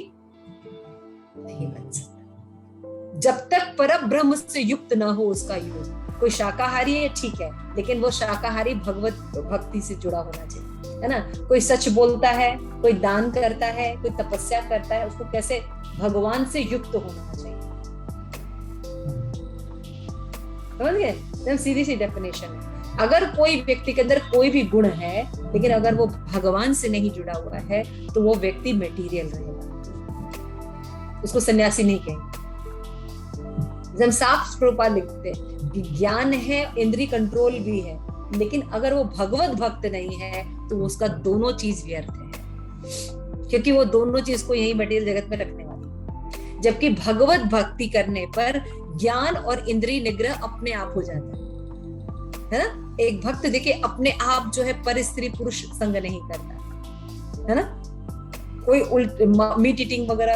नहीं बन सकता जब तक परब्रह्म से युक्त ना हो उसका योग. कोई शाकाहारी है ठीक है, लेकिन वो शाकाहारी भगवत भक्ति से जुड़ा होना चाहिए, है ना। कोई सच बोलता है, कोई दान करता है, कोई तपस्या करता है, उसको कैसे भगवान से युक्त होना चाहिए। समझ गए? एकदम सीधी सी डेफिनेशन है। अगर कोई व्यक्ति के अंदर कोई भी गुण है, लेकिन अगर वो भगवान से नहीं जुड़ा हुआ है, तो वो व्यक्ति मटेरियल रहेगा, उसको सन्यासी नहीं कहेंगे। हम साफ प्रभुपाद लिखते हैं कि ज्ञान है, इंद्रिय कंट्रोल भी है, लेकिन अगर वो भगवत भक्त नहीं है तो उसका दोनों चीज व्यर्थ है, क्योंकि वो दोनों चीज को यही मटेरियल जगत में रखने वाली। जबकि भगवत भक्ति करने पर ज्ञान और इंद्रिय निग्रह अपने आप हो जाता है ना। एक भक्त देखिए अपने आप जो है पर स्त्री पुरुष संग नहीं करता, है ना। कोई मीट ईटिंग वगैरह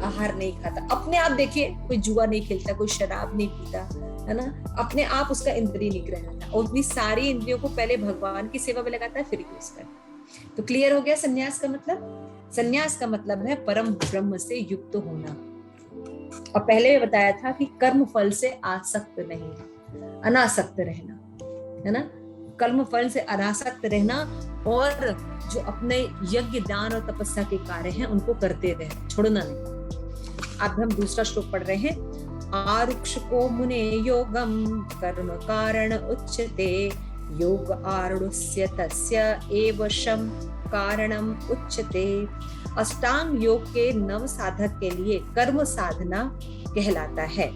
आहार नहीं खाता, अपने आप देखिए कोई जुआ नहीं खेलता, कोई शराब नहीं पीता, है ना। अपने आप उसका इंद्रिय निग्रह रहता है और अपनी सारी इंद्रियों को पहले भगवान की सेवा में लगाता है, फिर यूज करता है। तो क्लियर हो गया सन्यास का मतलब। सन्यास का मतलब है परम ब्रह्म से युक्त होना। और पहले बताया था कि कर्म फल से आसक्त नहीं, अनासक्त रहना, है ना। कर्म फल से अनासक्त रहना और जो अपने यज्ञ दान और तपस्या के कार्य हैं उनको करते रहे, छोड़ना नहीं। अब हम दूसरा श्लोक पढ़ रहे हैं। आरुक्ष को मुने योगम कर्म कारण उच्यते, योग आरुष्य तस्य एव शम कारणम उच्यते। अष्टांग योग के नव साधक के लिए कर्म साधना कहलाता है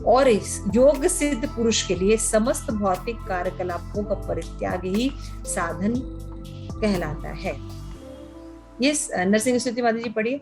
और इस योग सिद्ध पुरुष के लिए समस्त भौतिक कार्यकलापों का परित्याग ही साधन कहलाता है। ये नरसिंह स्तुति माता जी पढ़िए।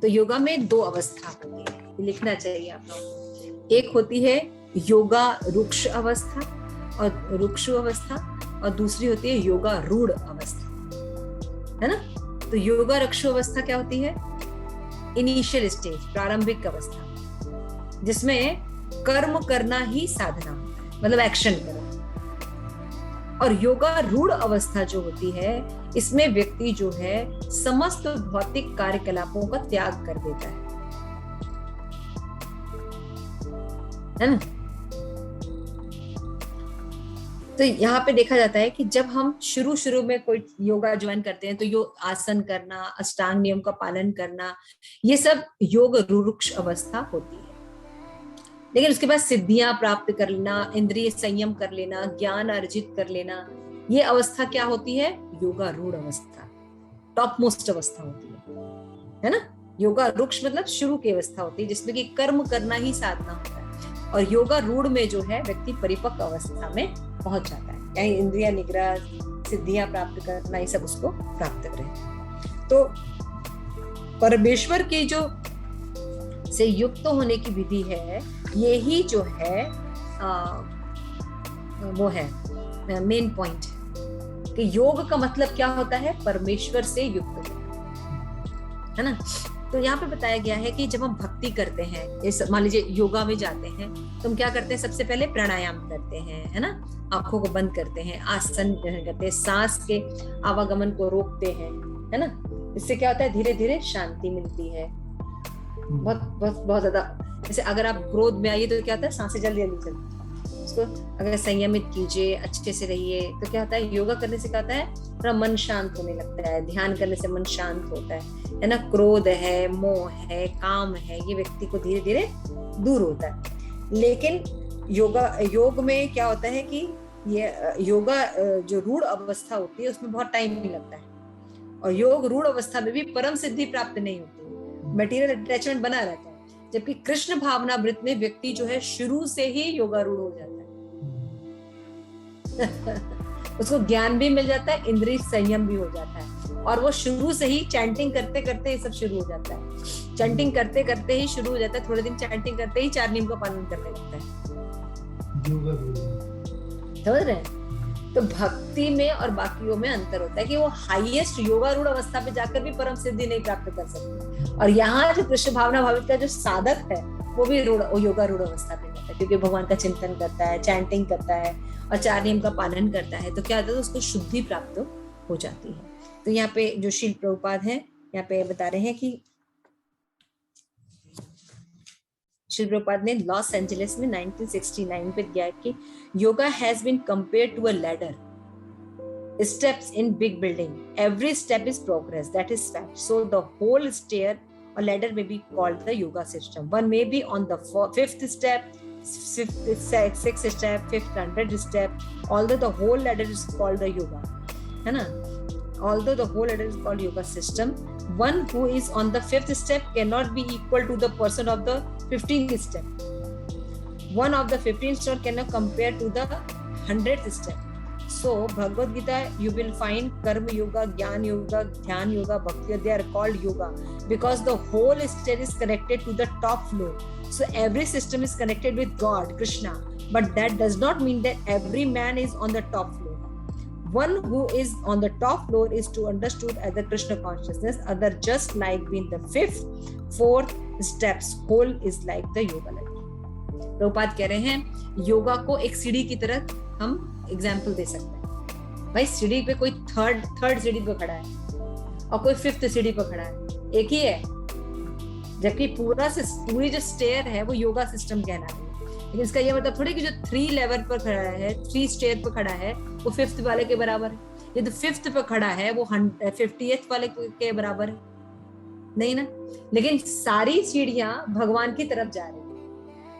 तो योगा में दो अवस्था होती है, लिखना चाहिए आप लोग। एक होती है योगा रुक्ष अवस्था और रुक्षु अवस्था, और दूसरी होती है योगा रूढ़ अवस्था, है ना। तो योगा रुक्षु अवस्था क्या होती है? इनिशियल स्टेज, प्रारंभिक अवस्था, जिसमें कर्म करना ही साधना होता है, मतलब एक्शन करो। और योगा रूढ़ अवस्था जो होती है, इसमें व्यक्ति जो है समस्त भौतिक कार्यकलापों का त्याग कर देता है ना। तो यहाँ पे देखा जाता है कि जब हम शुरू में कोई योगा ज्वाइन करते हैं तो योग आसन करना, अष्टांग नियम का पालन करना, ये सब योग रुक्ष अवस्था होती है। लेकिन उसके बाद सिद्धियां प्राप्त कर लेना, इंद्रिय संयम कर लेना, ज्ञान अर्जित कर लेना, ये अवस्था क्या होती है? योगा रूढ़ अवस्था, टॉप मोस्ट अवस्था होती है ना। योगा रुक्ष मतलब शुरू की अवस्था होती है, जिसमें कि कर्म करना ही साधना होता है। और योगा रूढ़ में जो है व्यक्ति परिपक्व अवस्था में पहुंच जाता है, यानी इंद्रिय निग्रह, सिद्धियां प्राप्त करना, ये सब उसको प्राप्त करें। तो परमेश्वर की जो से युक्त होने की विधि है, ये ही जो है वो है मेन पॉइंट कि योग का मतलब क्या होता है? परमेश्वर से युक्त होना। है ना। तो यहाँ पे बताया गया है कि जब हम भक्ति करते हैं, इस मान लीजिए योगा में जाते हैं, तो हम क्या करते हैं, सबसे पहले प्राणायाम करते हैं, है ना, आंखों को बंद करते हैं, आसन करते हैं, सांस के आवागमन को रोकते हैं, है ना। इससे क्या होता है, धीरे धीरे शांति मिलती है। बहुत बहुत बहुत ज्यादा, जैसे अगर आप क्रोध में आइए तो क्या होता है, सांसें जल्दी जल्दी चलती है। उसको अगर संयमित कीजिए, अच्छे से रहिए, तो क्या होता है, योगा करने से क्या होता है, थोड़ा मन शांत होने लगता है, ध्यान करने से मन शांत होता है ना। क्रोध है, मोह है, काम है, ये व्यक्ति को धीरे धीरे दूर होता है। लेकिन योग में क्या होता है कि ये योगा जो रूढ़ अवस्था होती है उसमें बहुत टाइम भी लगता है, और योग रूढ़ अवस्था में भी परम सिद्धि प्राप्त नहीं होती, मटेरियल अटैचमेंट बना रहता है। जबकि कृष्ण भावनामृत में व्यक्ति जो है शुरू से ही योगारूढ़ हो जाता है। उसको ज्ञान भी मिल जाता है, इंद्रिय संयम भी हो जाता है, और वो शुरू से ही चैंटिंग करते करते ये सब शुरू हो जाता है। चैंटिंग करते करते ही शुरू हो जाता है, थोड़े दिन चैंटिंग करते ही 4 नियम का पालन करने लगता है। समझ रहे हैं? तो भक्ति में और बाकियों में अंतर होता है कि वो हाईएस्ट योगारूढ़ अवस्था पे जाकर भी परम सिद्धि नहीं प्राप्त कर सकते, और यहाँ जो कृष्ण भावना भावित का जो साधक है वो भी योगारूढ़ अवस्था पे जाता है, क्योंकि भगवान का चिंतन करता है, चैंटिंग करता है और 4 नियम का पालन करता है, तो क्या होता है, उसको शुद्धि प्राप्त हो जाती है। तो यहाँ पे जो शील प्रभुपाद है यहाँ पे बता रहे हैं कि शील प्रभुपाद ने लॉस एंजलिस में 1969 पे दिया कि yoga has been compared to a ladder, steps in big building, every step is progress, that is fact. So the whole stair or ladder may be called the yoga system. One may be on the 5th step, 6th step, 5th 100th step, although the whole ladder is called the yoga, है ना। Although the whole ladder is called yoga system, one who is on the 5th step cannot be equal to the person of the 15th step. One of the 15th step cannot compare to the 100th step. So Bhagavad Gita, you will find Karma Yoga, Jnana Yoga, Dhyan Yoga, Bhakti Yoga, they are called yoga because the whole stair is connected to the top floor. So every system is connected with God, Krishna, but that does not mean that every man is on the top floor. One who is on the top floor is to understood as the Krishna consciousness, other just like being the 5th, 4th steps, whole is like the yoga ladder. Prabhupada कह रहे हैं योगा को एक सीढ़ी की तरह हम एग्जाम्पल दे सकते हैं। भाई सीढ़ी पे कोई थर्ड सीढ़ी पे खड़ा है और कोई 5th सीढ़ी पे खड़ा है, एक ही है, जबकि पूरी जो स्टेयर है वो योगा सिस्टम कहना है। लेकिन इसका ये मतलब थोड़ी कि जो 3 लेवल पर खड़ा है, 3 स्टेयर पर खड़ा है, वो 5th वाले के बराबर है। ये तो 5th पे खड़ा है वो 50th वाले के बराबर है नहीं ना। लेकिन सारी सीढ़ियां भगवान की तरफ जा रही है।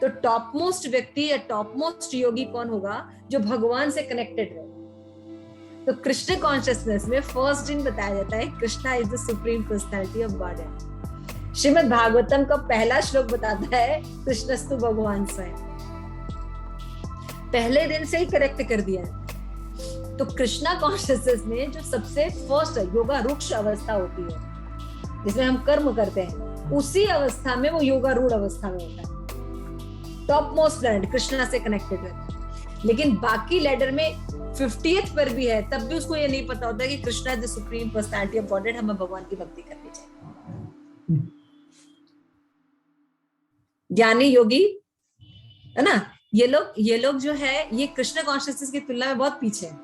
तो टॉप मोस्ट व्यक्ति या टॉप मोस्ट योगी कौन होगा, जो भगवान से कनेक्टेड रहे। तो कृष्ण कॉन्शियसनेस में फर्स्ट दिन बताया जाता है Krishna is the supreme personality of God है। श्रीमद् भागवतम का पहला श्लोक बताता है कृष्णस्तु भगवान स्वयं, पहले दिन से ही करेक्ट कर दिया है। तो कृष्णा कॉन्शियसनेस में जो सबसे फर्स्ट योगा रुक्ष अवस्था होती है जिसमें हम कर्म करते हैं, उसी अवस्था में वो योगा रूढ़ अवस्था में होता है। टॉप मोस्ट लैडर कृष्णा से कनेक्टेड रहता है। लेकिन बाकी लैडर में 50th पर भी है, तब भी उसको ये नहीं पता होता कि Krishna is the supreme personality of godhead, हमें भगवान की भक्ति करनी चाहिए। ज्ञानी योगी है ना, ये लोग जो है ये कृष्ण कॉन्शियसनेस की तुलना में बहुत पीछे है।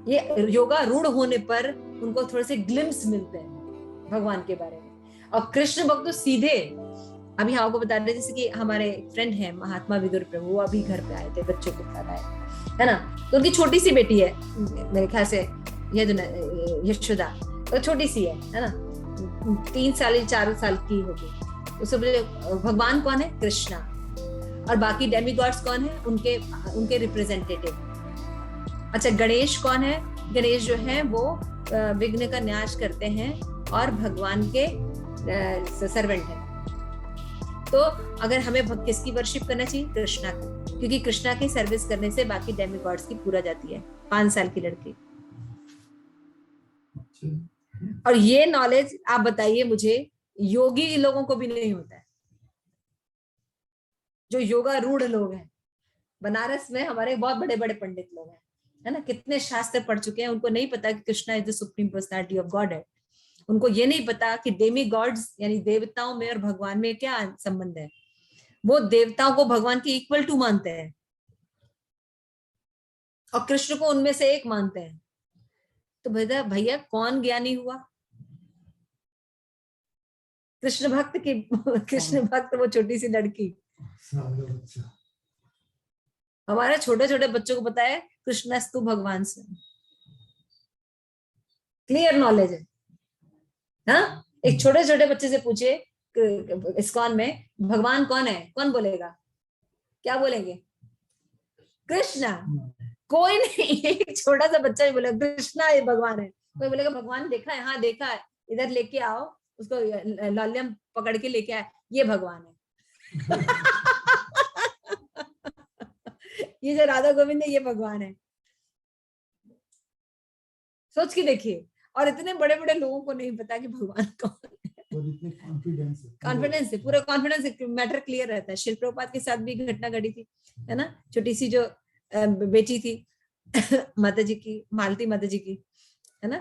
ये योगा रूढ़ होने पर उनको थोड़े से ग्लिम्स मिलते हैं भगवान के बारे में। और कृष्ण भक्त तो सीधे, अभी आपको बता रहे जैसे कि हमारे फ्रेंड है महात्मा विदुर प्रभु, वो अभी घर पे आए थे, बच्चों के साथ आए है ना। तो उनकी छोटी सी बेटी है, मेरे ख्याल से यशोदा, तो छोटी सी है ना, 3 साल 4 साल की होगी। तो सब भगवान कौन है, कृष्णा, और बाकी डेमीगॉड्स कौन है, उनके रिप्रेजेंटेटिव। अच्छा गणेश कौन है, गणेश जो है वो विघ्न का नाश करते हैं और भगवान के सर्वेंट है। तो अगर हमें किसकी वर्शिप करना चाहिए, कृष्णा की, क्योंकि कृष्णा की सर्विस करने से बाकी डेमीगॉड्स की पूरा जाती है। 5 साल की लड़की। और ये नॉलेज आप बताइए मुझे, योगी लोगों को भी नहीं होता है, जो योगा रूढ़ लोग हैं। बनारस में हमारे बहुत बड़े बड़े पंडित लोग हैं है ना, कितने शास्त्र पढ़ चुके हैं, उनको नहीं पता कि Krishna is the supreme personality of God है। उनको ये नहीं पता कि डेमी गॉड्स यानी देवताओं में और भगवान में क्या संबंध है। वो देवताओं को भगवान के इक्वल टू मानते हैं और कृष्ण को उनमें से एक मानते हैं। तो भैया कौन ज्ञानी हुआ? कृष्ण भक्त की कृष्ण भक्त वो छोटी सी लड़की। हमारे छोटे छोटे बच्चों को पता है कृष्णस्तु भगवान से, क्लियर नॉलेज है। हाँ, एक छोटे छोटे बच्चे से पूछे इस्कॉन में भगवान कौन है, कौन बोलेगा? क्या बोलेंगे? कृष्णा। कोई नहीं, एक छोटा सा बच्चा ही बोलेगा कृष्णा ये भगवान है। कोई बोलेगा भगवान देखा है? हाँ देखा है, इधर लेके आओ उसको, लॉलियम पकड़ के लेके आए, ये भगवान है। ये जो राधा गोविंद है ये भगवान है। सोच के देखिए। और इतने बड़े बड़े लोगों को नहीं पता कि भगवान कौन है। कॉन्फिडेंस है, पूरा कॉन्फिडेंस, मैटर क्लियर रहता है। शिल प्रभुपाद के साथ भी घटना घटी थी, है ना, छोटी सी जो बेटी थी माता जी की, मालती माता जी की, है ना।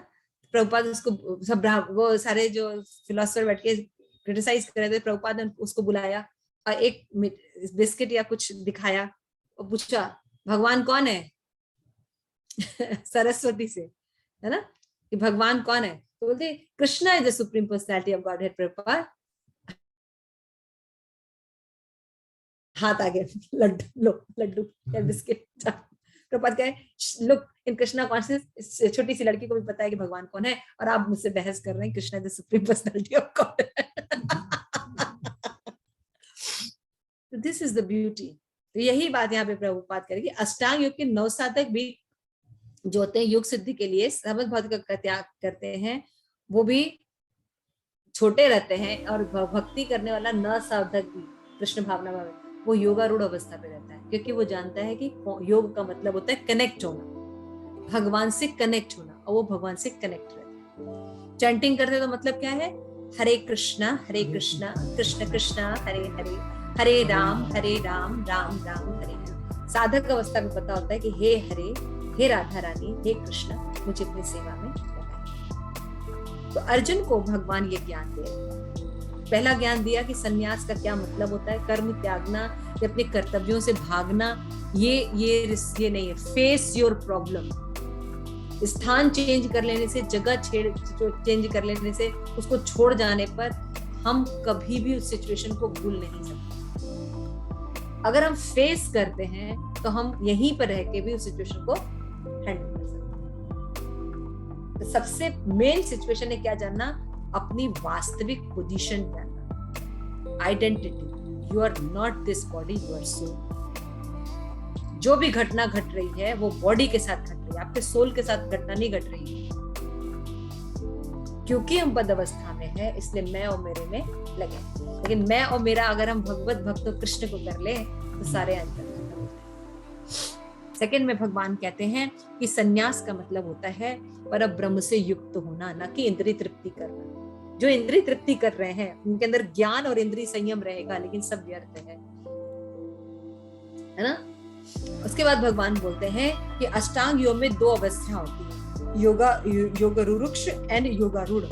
प्रभुपाद उसको सब वो सारे जो फिलोसफर बैठ के क्रिटिसाइज कर रहे थे, प्रभुपाद ने उसको बुलाया और एक बिस्किट या कुछ दिखाया और पूछा भगवान कौन है? सरस्वती से, है ना, कि भगवान कौन है? तो बोलते Krishna is the supreme personality of godhead. Prabhupada हाथ आ गया, लड्डू लो, लड्डू या बिस्किट। प्रभुपाद कहे लुक इन कृष्णा कॉन्शियस, छोटी सी लड़की को भी पता है कि भगवान कौन है और आप मुझसे बहस कर रहे हैं Krishna is the supreme personality of God. This is the beauty. तो यही बात यहाँ पे प्रभुपाद करेगी। अष्टांग योग के 9 साधक भी जो होते हैं योग सिद्धि के लिए समझ भौतिक का त्याग करते हैं, वो भी छोटे रहते हैं। और भक्ति करने वाला न साधक भी कृष्ण भावना में वो योगारूढ़ अवस्था पे रहता है, क्योंकि वो जानता है कि योग का मतलब होता है कनेक्ट होना, भगवान से कनेक्ट होना, और वो भगवान से कनेक्ट रहता है। चैंटिंग करते तो मतलब क्या है? हरे कृष्णा कृष्ण कृष्ण हरे हरे, हरे राम राम राम हरे हरे। साधक अवस्था में पता होता है कि हे हरे, हे राधा रानी, हे कृष्ण, मुझे अपनी सेवा में लगाइए। तो अर्जुन को भगवान ये ज्ञान दे, पहला ज्ञान दिया कि सन्यास का क्या मतलब होता है, कर्म त्यागना या अपने कर्तव्यों से भागना, ये नहीं है। Face your problem. स्थान चेंज कर लेने से, जगह चेंज कर लेने से, उसको छोड़ जाने पर हम कभी भी उस सिचुएशन को भूल नहीं सकते। अगर हम फेस करते हैं तो हम यहीं पर रह के भी उस सिचुएशन को हैंडल कर सकते हैं। तो सबसे मेन सिचुएशन है क्या जानना? अपनी वास्तविक पोजीशन जानना, identity. You are not this body, you are soul. जो भी घटना घट रही है वो बॉडी के साथ घट रही है, आपके सोल के साथ घटना नहीं घट रही है। क्योंकि हम बद अवस्था में है, इसलिए मैं और मेरे में लगे। लेकिन मैं और मेरा अगर हम भगवत भक्त कृष्ण को कर ले तो सारे अंतर खत्म हो जाए। सेकंड में भगवान कहते हैं कि सन्यास का मतलब होता है पर ब्रह्म से युक्त होना, ना कि इंद्रिय तृप्ति करना। जो इंद्रिय तृप्ति कर रहे हैं उनके अंदर ज्ञान और इंद्रिय संयम रहेगा, लेकिन सब व्यर्थ है ना। उसके बाद भगवान बोलते हैं कि अष्टांग योग में 2 अवस्था होती है, योगारूढ़ एंड योगारूढ़।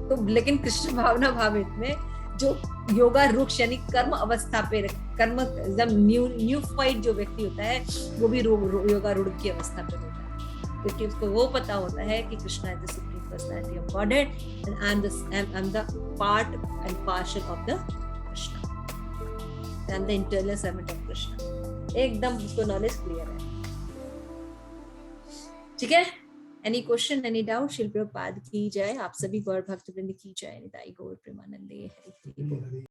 तो लेकिन कृष्ण भावना भावित में जो योगारूढ़ यानी कर्म अवस्था पे, कर्म जब न्यूफाइड जो व्यक्ति होता है वो भी योगारूढ़ की अवस्था पे होता है, क्योंकि उसको वो पता होता है कि Krishna is the supreme personality of godhead and I am the part and partial of the Krishna, I am the internal servant of Krishna. एकदम उसको नॉलेज क्लियर है। ठीक है, एनी क्वेश्चन, एनी डाउट? शिल प्रभुपाद की जय, आप सभी गौर भक्त वृंद की जय, निताई गौर प्रेमानंदे हरि।